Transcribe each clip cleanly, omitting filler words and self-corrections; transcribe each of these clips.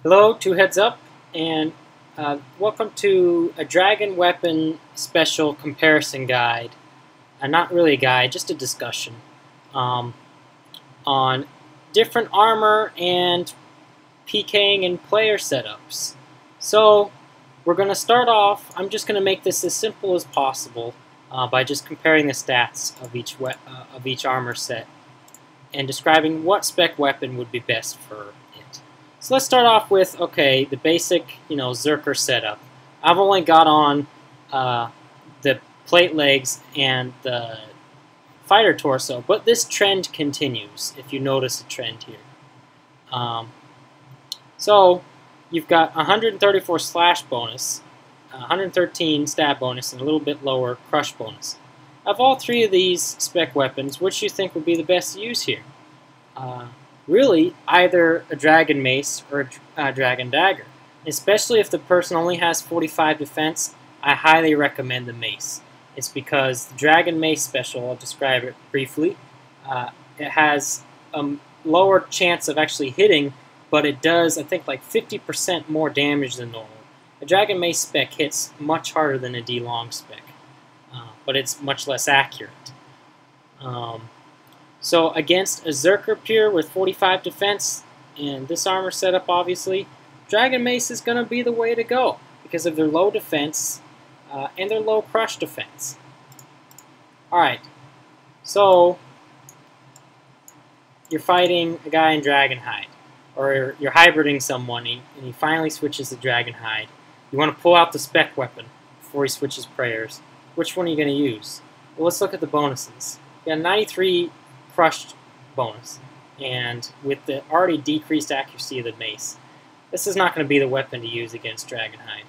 Hello, two heads up, and welcome to a dragon weapon special comparison guide. Not really a guide, just a discussion on different armor and PKing and player setups. So we're going to start off. I'm just going to make this as simple as possible by just comparing the stats of each armor set and describing what spec weapon would be best for it. So let's start off with, okay, the basic, Zerker setup. I've only got on the plate legs and the fighter torso, but this trend continues, if you notice a trend here. So you've got 134 slash bonus, 113 stab bonus, and a little bit lower crush bonus. Of all three of these spec weapons, which do you think would be the best to use here? Really, either a dragon mace or a dragon dagger. Especially if the person only has 45 defense, I highly recommend the mace. It's because the dragon mace special, I'll describe it briefly, it has a lower chance of actually hitting, but it does, I think, like 50% more damage than normal. A dragon mace spec hits much harder than a D-long spec, but it's much less accurate. So against a Zerker Pure with 45 defense and this armor setup, obviously, Dragon Mace is going to be the way to go because of their low defense and their low crush defense. Alright, so you're fighting a guy in Dragon Hide, or you're hybriding someone and he finally switches to Dragon Hide. You want to pull out the spec weapon before he switches prayers. Which one are you going to use? Well, let's look at the bonuses. You got 93 crushed bonus, and with the already decreased accuracy of the mace, this is not going to be the weapon to use against Dragon Hide.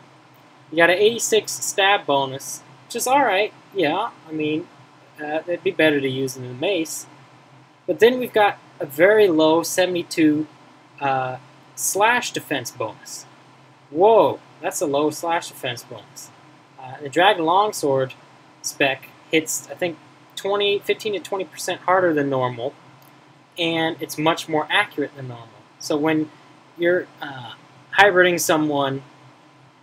You got an 86 stab bonus, which is alright, yeah, I mean, it'd be better to use than the mace. But then we've got a very low 72 slash defense bonus. Whoa, that's a low slash defense bonus. The Dragon Longsword spec hits, I think, 15 to 20% harder than normal, and it's much more accurate than normal. So when you're hybriding someone,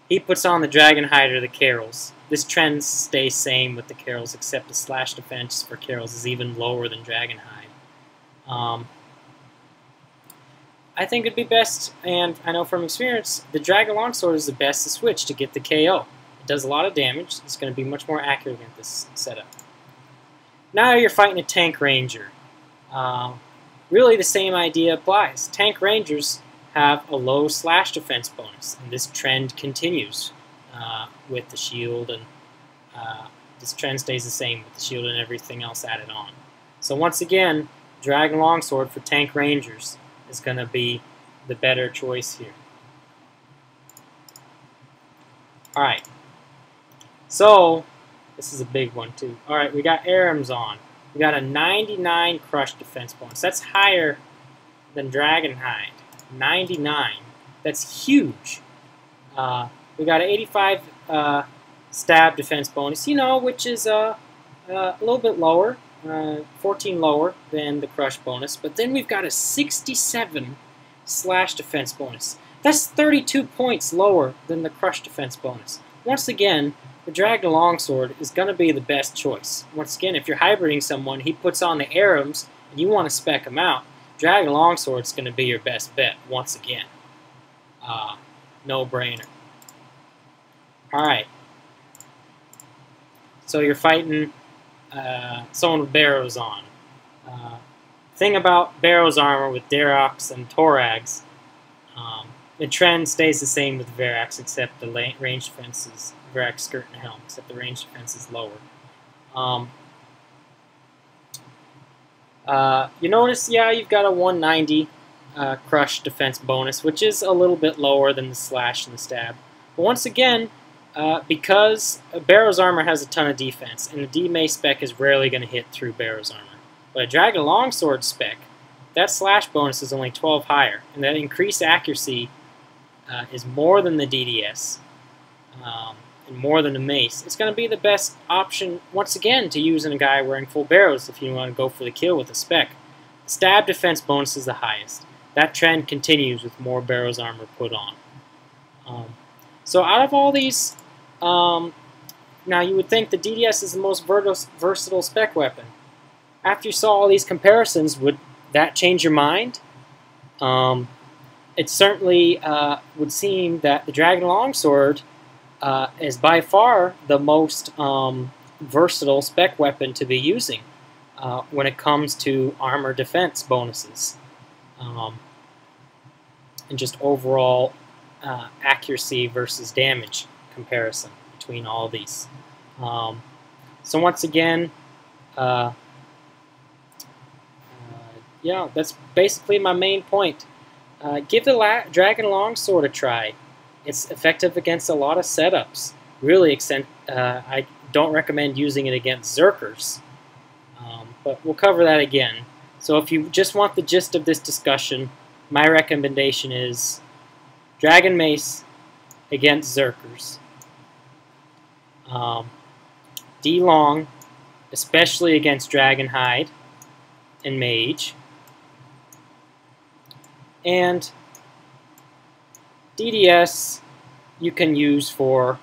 he puts on the Dragon Hide or the Carols. This trend stays same with the Carols, except the slash defense for Carols is even lower than Dragon Hide. I think it'd be best, and I know from experience, the Dragon Longsword is the best to switch to get the KO. It does a lot of damage. It's going to be much more accurate than this setup. Now you're fighting a Tank Ranger. Really the same idea applies. Tank Rangers have a low slash defense bonus, and this trend continues with the shield, and this trend stays the same with the shield and everything else added on. So once again, Dragon Longsword for Tank Rangers is going to be the better choice here. Alright, so this is a big one too. Alright, we got Arams on. We got a 99 crush defense bonus. That's higher than Dragon Hide. 99. That's huge. We got an 85 stab defense bonus, which is a little bit lower, 14 lower than the crush bonus. But then we've got a 67 slash defense bonus. That's 32 points lower than the crush defense bonus. Once again, the Dragon Longsword is going to be the best choice. Once again, if you're hybriding someone, he puts on the Arams, and you want to spec him out, Dragon Longsword is going to be your best bet, once again. No-brainer. Alright. So you're fighting someone with Barrows on. Thing about Barrows armor with Darox and Torags, the trend stays the same with Verax, except the range defense is Verax skirt and helm, except the range defense is lower. You notice, yeah, you've got a 190 crush defense bonus, which is a little bit lower than the slash and the stab. But once again, because Barrows armor has a ton of defense, and the D-Mace spec is rarely going to hit through Barrows armor. But a Dragon Longsword spec, that slash bonus is only 12 higher, and that increased accuracy is more than the DDS. And more than a mace. It's going to be the best option, once again, to use in a guy wearing full barrows if you want to go for the kill with a spec. Stab defense bonus is the highest. that trend continues with more Barrows armor put on. So out of all these, now you would think the DDS is the most versatile spec weapon. After you saw all these comparisons, would that change your mind? It certainly would seem that the Dragon Longsword is by far the most versatile spec weapon to be using when it comes to armor defense bonuses and just overall accuracy versus damage comparison between all of these. So once again, yeah, that's basically my main point. Give the Dragon Longsword a try. It's effective against a lot of setups. Really, I don't recommend using it against Zerkers, but we'll cover that again. So if you just want the gist of this discussion, my recommendation is Dragon Mace against Zerkers. D-Long, especially against Dragon Hide and Mage. And DDS you can use for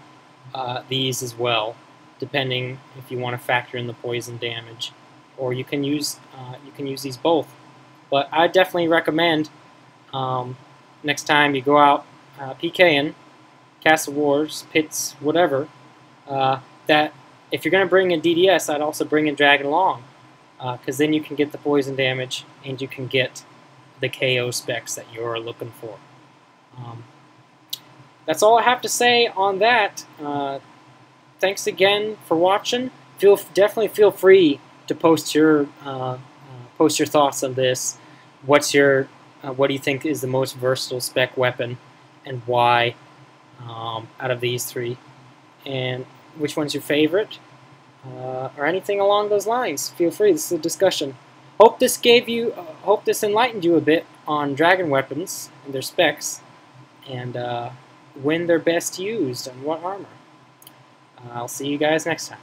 these as well, depending if you want to factor in the poison damage, or you can use these both. But I definitely recommend next time you go out PKing, Castle Wars, Pits, whatever, that if you're going to bring in DDS, I'd also bring in Dragon Long, because then you can get the poison damage and you can get the KO specs that you're looking for. That's all I have to say on that. Thanks again for watching. Definitely feel free to post your thoughts on this. What do you think is the most versatile spec weapon, and why out of these three, and which one's your favorite, or anything along those lines. Feel free. This is a discussion. Hope this enlightened you a bit on dragon weapons and their specs, and when they're best used and what armor. I'll see you guys next time.